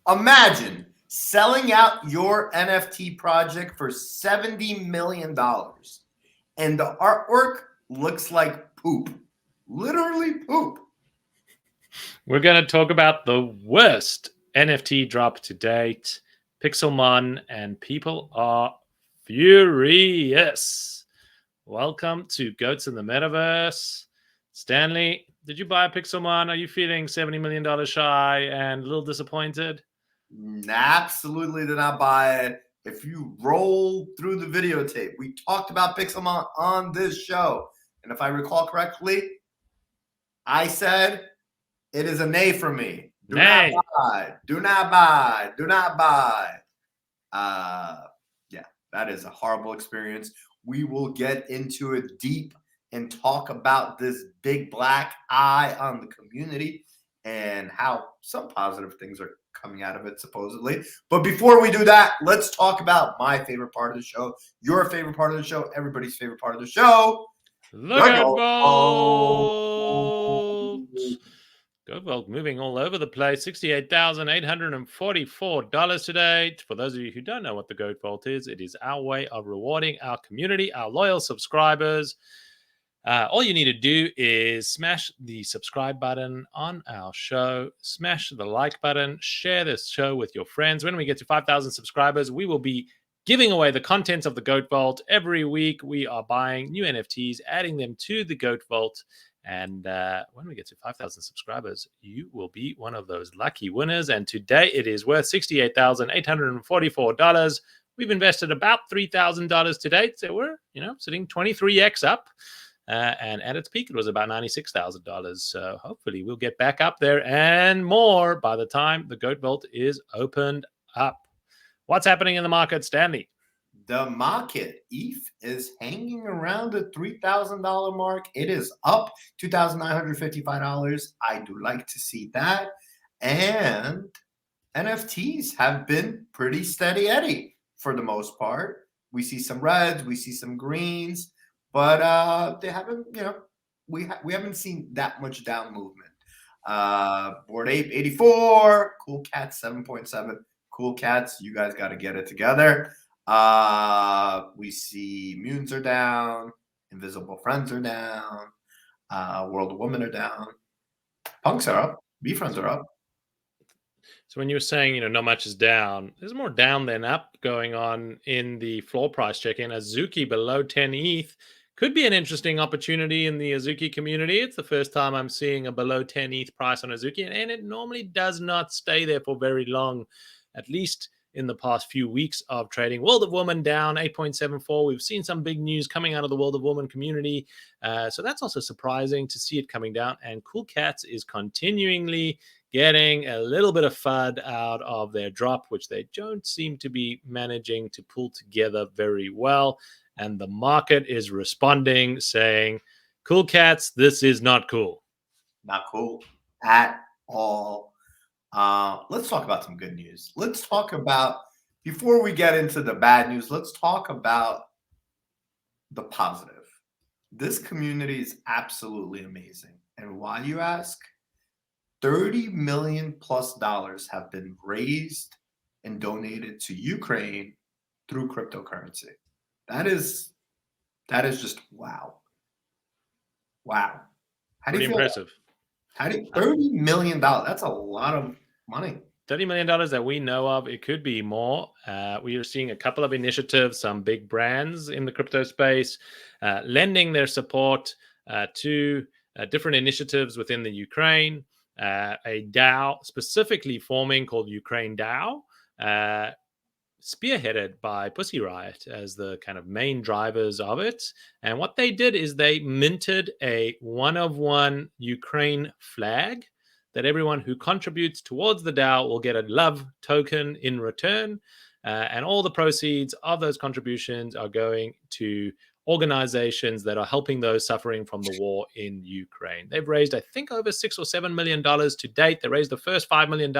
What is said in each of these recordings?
Imagine selling out your NFT project for $70 million and the artwork looks like poop. Literally poop. We're going to talk about the worst NFT drop to date, Pixelmon, and people are furious. Welcome to Goats in the Metaverse. Stanley, did you buy a Pixelmon? Are you feeling $70 million shy and a little disappointed? Absolutely did not buy it. If you roll through the videotape, we talked about Pixelmon on this show. And if I recall correctly, I said it is a nay for me. Do not buy. Do not buy. Do not buy. Yeah, that is a horrible experience. We will get into it deep and talk about this big black eye on the community and how some positive things are coming out of it, supposedly. But before we do that, let's talk about my favorite part of the show, your favorite part of the show, everybody's favorite part of the show. The Goat Vault! Goat Vault moving all over the place. $68,844 today. For those of you who don't know what the Goat Vault is, it is our way of rewarding our community, our loyal subscribers. All you need to do is smash the subscribe button on our show, smash the like button, share this show with your friends. When we get to 5,000 subscribers, we will be giving away the contents of the Goat Vault. Every week, we are buying new NFTs, adding them to the Goat Vault. And when we get to 5,000 subscribers, you will be one of those lucky winners. And today, it is worth $68,844. We've invested about $3,000 to date. So we're, sitting 23x up. And at its peak, it was about $96,000. So hopefully we'll get back up there and more by the time the Goat Vault is opened up. What's happening in the market, Stanley? The market, ETH, is hanging around the $3,000 mark. It is up $2,955. I do like to see that. And NFTs have been pretty steady Eddie for the most part. We see some reds, we see some greens. But they haven't, we haven't seen that much down movement. Bored Ape 84, Cool Cats 7.7. Cool Cats, you guys got to get it together. We see Munes are down, Invisible Friends are down, World of Women are down, Punks are up, B-Friends are up. So when you were saying, not much is down, there's more down than up going on in the floor price check-in. Azuki below 10 ETH could be an interesting opportunity in the Azuki community. It's the first time I'm seeing a below 10 ETH price on Azuki, and it normally does not stay there for very long, at least in the past few weeks of trading. World of Woman down 8.74. We've seen some big news coming out of the World of Woman community. So that's also surprising to see it coming down. And Cool Cats is continually getting a little bit of FUD out of their drop, which they don't seem to be managing to pull together very well. And the market is responding, saying, Cool Cats, this is not cool. Not cool at all. Let's talk about some good news. Let's talk about, before we get into the bad news, let's talk about the positive. This community is absolutely amazing. And why, you ask? $30 million plus have been raised and donated to Ukraine through cryptocurrency. That is just wow. Wow. How do you feel? Impressive. $30 million? That's a lot of money. $30 million that we know of. It could be more. We are seeing a couple of initiatives, some big brands in the crypto space, lending their support to different initiatives within the Ukraine. A DAO specifically forming called Ukraine DAO, spearheaded by Pussy Riot as the kind of main drivers of it. And what they did is they minted a one-of-one Ukraine flag that everyone who contributes towards the DAO will get a love token in return. And all the proceeds of those contributions are going to organizations that are helping those suffering from the war in Ukraine. They've raised, I think, over $6 or $7 million to date. They raised the first $5 million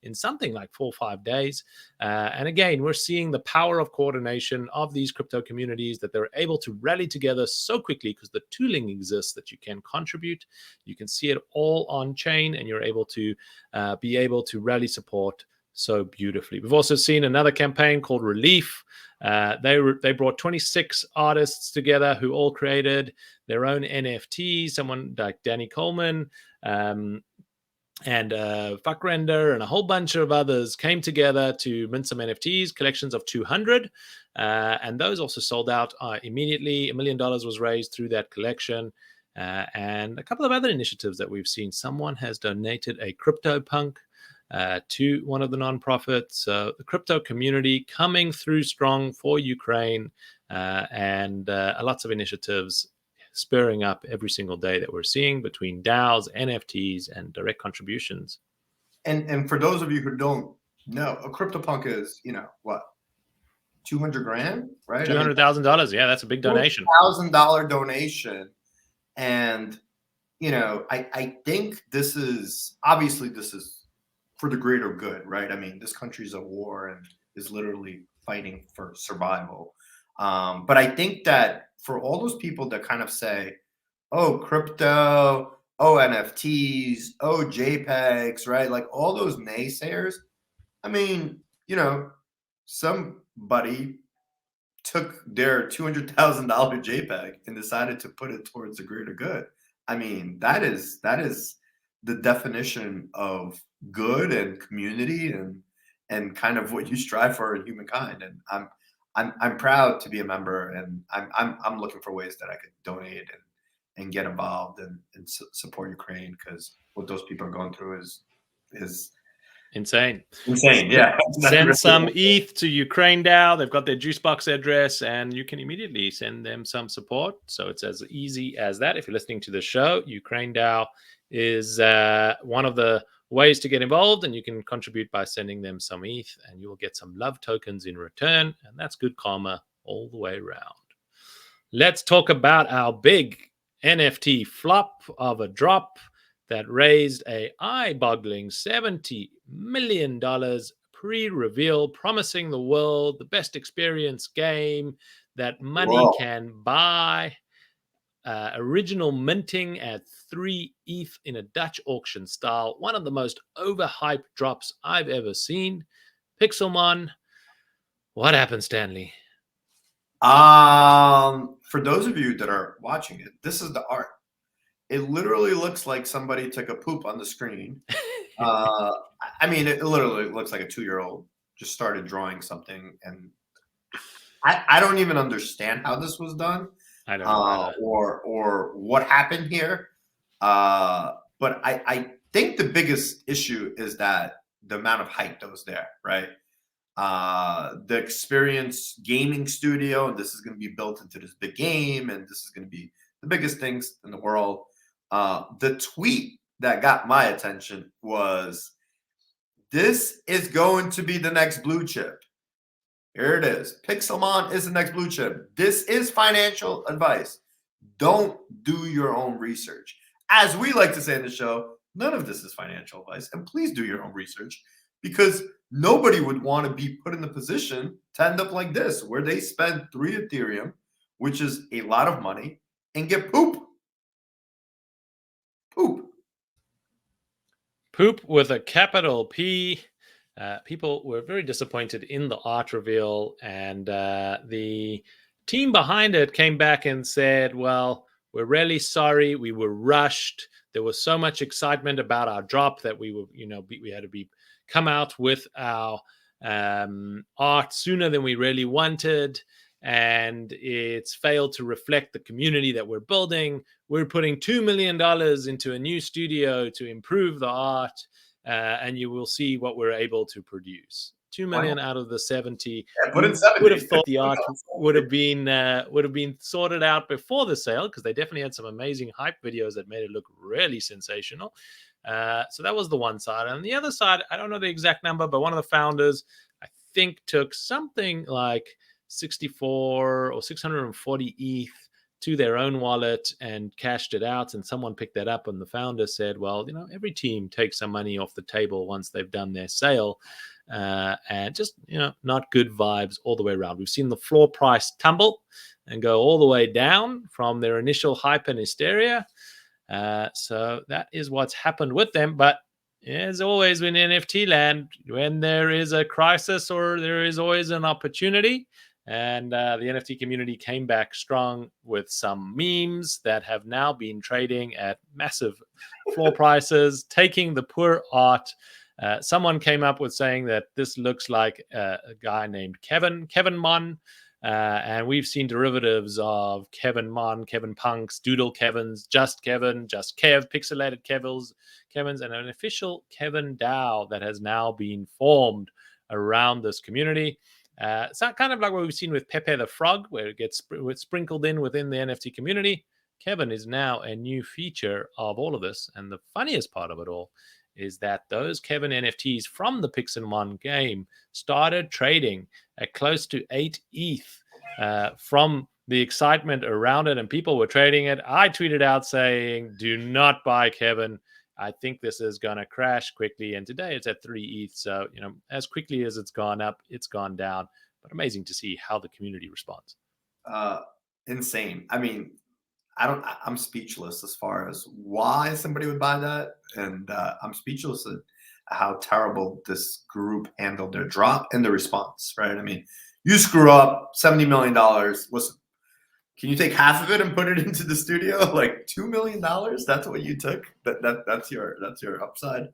in something like 4 or 5 days. And again, we're seeing the power of coordination of these crypto communities, that they're able to rally together so quickly because the tooling exists that you can contribute. You can see it all on chain, and you're able to be able to rally support so beautifully. We've also seen another campaign called Relief. They brought 26 artists together who all created their own NFTs. Someone like Danny Coleman, and Fuckrender and a whole bunch of others came together to mint some NFTs, collections of 200. And those also sold out immediately. $1 million was raised through that collection. And a couple of other initiatives that we've seen. Someone has donated a CryptoPunk to one of the nonprofits. The crypto community coming through strong for Ukraine, and lots of initiatives spurring up every single day that we're seeing between DAOs, NFTs, and direct contributions. And for those of you who don't know, a CryptoPunk is, what, 200 grand, right? $200,000. Yeah, that's a big donation. $200,000 donation. And, I think this is for the greater good, right? I mean, this country's at war and is literally fighting for survival. But I think that for all those people that kind of say, oh, crypto, oh, NFTs, oh, JPEGs, right? Like all those naysayers. I mean, somebody took their $200,000 JPEG and decided to put it towards the greater good. I mean, that is the definition of good and community and kind of what you strive for in humankind. And I'm proud to be a member, and I'm looking for ways that I could donate and get involved and support Ukraine, because what those people are going through is insane. Yeah. Send some ETH to Ukraine DAO. They've got their Juicebox address, and you can immediately send them some support. So it's as easy as that. If you're listening to the show, Ukraine DAO is one of the ways to get involved, and you can contribute by sending them some ETH, and you will get some love tokens in return, and that's good karma all the way around. Let's talk about our big NFT flop of a drop that raised a eye-boggling $70 million pre-reveal, promising the world the best experience game that money can buy. Original minting at 3 ETH in a Dutch auction style. One of the most overhyped drops I've ever seen. Pixelmon, what happened, Stanley? For those of you that are watching it, this is the art. It literally looks like somebody took a poop on the screen. I mean, it literally looks like a 2-year-old just started drawing something, and I don't even understand how this was done. I don't know or what happened here. But I think the biggest issue is that the amount of hype that was there, right? The Experience Gaming Studio, and this is going to be built into this big game, and this is going to be the biggest things in the world. The tweet that got my attention was, this is going to be the next blue chip. Here it is. Pixelmon is the next blue chip. This is financial advice. Don't do your own research. As we like to say in the show, none of this is financial advice. And please do your own research, because nobody would want to be put in the position to end up like this, where they spend 3 Ethereum, which is a lot of money, and get poop. Poop with a capital P. People were very disappointed in the art reveal, and the team behind it came back and said, well, we're really sorry. We were rushed. There was so much excitement about our drop that we had to come out with our art sooner than we really wanted. And it's failed to reflect the community that we're building. We're putting $2 million into a new studio to improve the art, and you will see what we're able to produce. 2 million out of the 70. Put in 70. Would have thought the art would have been sorted out before the sale, because they definitely had some amazing hype videos that made it look really sensational. So that was the one side. And the other side, I don't know the exact number, but one of the founders, I think, took something like 64 or 640 ETH to their own wallet and cashed it out, and someone picked that up, and the founder said, well, every team takes some money off the table once they've done their sale, and just not good vibes all the way around. We've seen the floor price tumble and go all the way down from their initial hype and hysteria, so that is what's happened with them. But As always in NFT land, when there is a crisis or there is always an opportunity. And the NFT community came back strong with some memes that have now been trading at massive floor prices, taking the poor art. Someone came up with saying that this looks like a guy named Kevin Mon. And we've seen derivatives of Kevin Mon, Kevin Punks, Doodle Kevins, Just Kevin, Just Kev, Pixelated Kevins, and an official Kevin DAO that has now been formed around this community. So kind of like what we've seen with Pepe the Frog, where it gets sprinkled in within the NFT community. Kevin is now a new feature of all of this. And the funniest part of it all is that those Kevin NFTs from the Pixelmon game started trading at close to 8 ETH from the excitement around it, and people were trading it. I tweeted out saying, do not buy Kevin. I think this is going to crash quickly. And today it's at 3 ETH. So, as quickly as it's gone up, it's gone down. But amazing to see how the community responds. Insane. I mean, I'm speechless as far as why somebody would buy that. And I'm speechless at how terrible this group handled their drop and the response, right? I mean, you screw up $70 million. Listen, can you take half of it and put it into the studio? Like $2 million? That's what you took? That's your upside.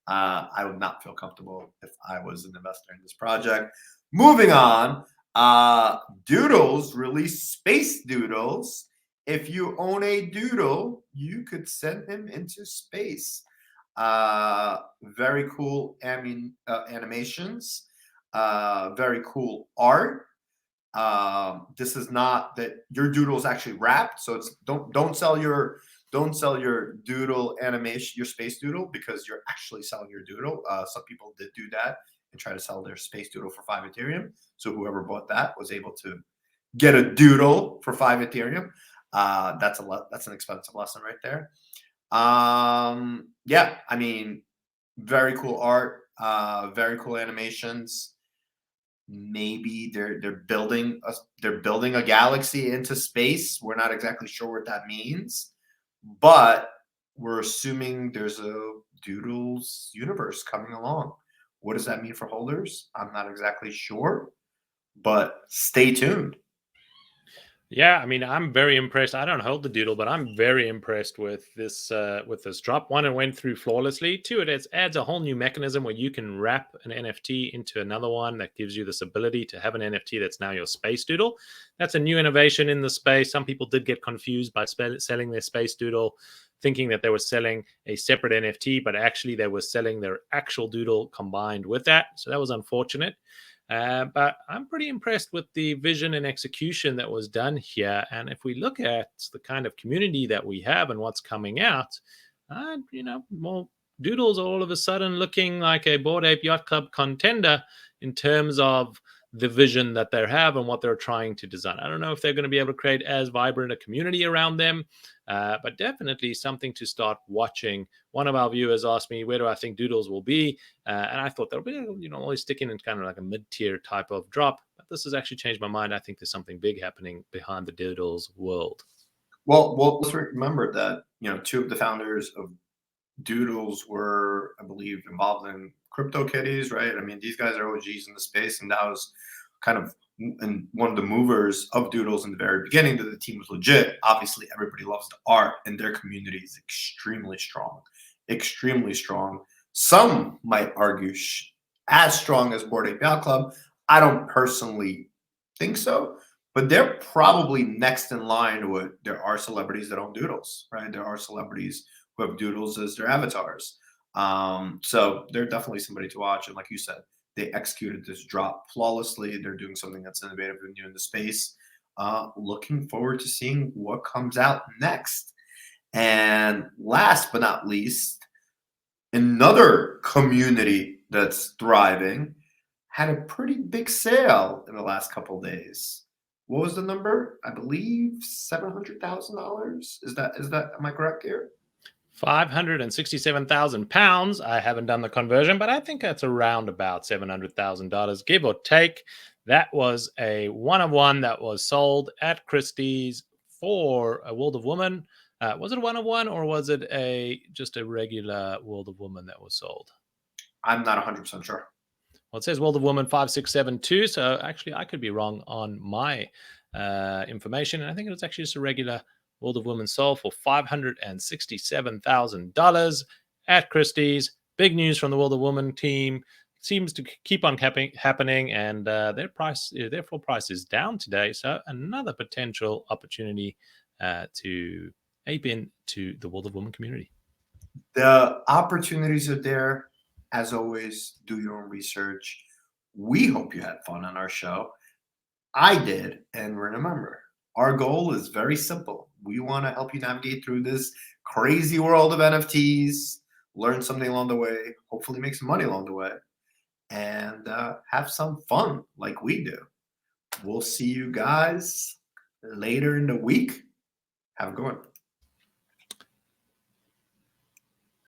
I would not feel comfortable if I was an investor in this project. Moving on, Doodles released Space Doodles. If you own a Doodle, you could send him into space. Very cool animations. Very cool art. This is not that your Doodle is actually wrapped, so it's don't sell your Doodle animation, your Space Doodle, because you're actually selling your Doodle. Some people did do that and try to sell their Space Doodle for 5 Ethereum. So whoever bought that was able to get a Doodle for 5 Ethereum. That's an expensive lesson right there. Yeah, I mean, very cool art, very cool animations. Maybe they're building a galaxy into space. We're not exactly sure what that means, but we're assuming there's a Doodles universe coming along. What does that mean for holders? I'm not exactly sure, but stay tuned. Yeah, I mean, I'm very impressed. I don't hold the Doodle, but I'm very impressed with this drop. One, it went through flawlessly. Two, it adds a whole new mechanism where you can wrap an NFT into another one that gives you this ability to have an NFT that's now your Space Doodle. That's a new innovation in the space. Some people did get confused by selling their Space Doodle, thinking that they were selling a separate NFT, but actually they were selling their actual Doodle combined with that. So that was unfortunate. But I'm pretty impressed with the vision and execution that was done here. And if we look at the kind of community that we have and what's coming out, more Doodles are all of a sudden looking like a Bored Ape Yacht Club contender in terms of the vision that they have and what they're trying to design. I don't know if they're going to be able to create as vibrant a community around them, but definitely something to start watching. One of our viewers asked me, where do I think Doodles will be? And I thought they'll be, always sticking in kind of like a mid-tier type of drop. But this has actually changed my mind. I think there's something big happening behind the Doodles world. Well, let's remember that, two of the founders of Doodles were, I believe, involved in CryptoKitties, right? I mean, these guys are OGs in the space, and that was kind of one of the movers of Doodles in the very beginning, that the team was legit. Obviously, everybody loves the art, and their community is extremely strong. Extremely strong. Some might argue as strong as Bored Ape Yacht Club. I don't personally think so, but they're probably next in line. There are celebrities that own Doodles, right? There are celebrities who have Doodles as their avatars. So they're definitely somebody to watch. And like you said, they executed this drop flawlessly. They're doing something that's innovative and new in the space. Looking forward to seeing what comes out next. And last but not least, another community that's thriving had a pretty big sale in the last couple of days. What was the number? I believe $700,000. Is that am I correct here? £567,000. I haven't done the conversion, but I think that's around about $700,000, give or take. That was a one-of-one that was sold at Christie's for a World of Woman. Was it a 101 or was it a just a regular World of Woman that was sold? I'm not 100% sure. Well, it says World of Woman 5672. So actually, I could be wrong on my information. And I think it was actually just a regular World of Woman sold for $567,000 at Christie's. Big news from the World of Woman team. Seems to keep on happening, and their full price is down today. So another potential opportunity to ape into the World of Woman community. The opportunities are there. As always, do your own research. We hope you had fun on our show. I did. And remember, our goal is very simple. We want to help you navigate through this crazy world of NFTs, learn something along the way, hopefully make some money along the way, and have some fun like we do. We'll see you guys later in the week. Have a good one.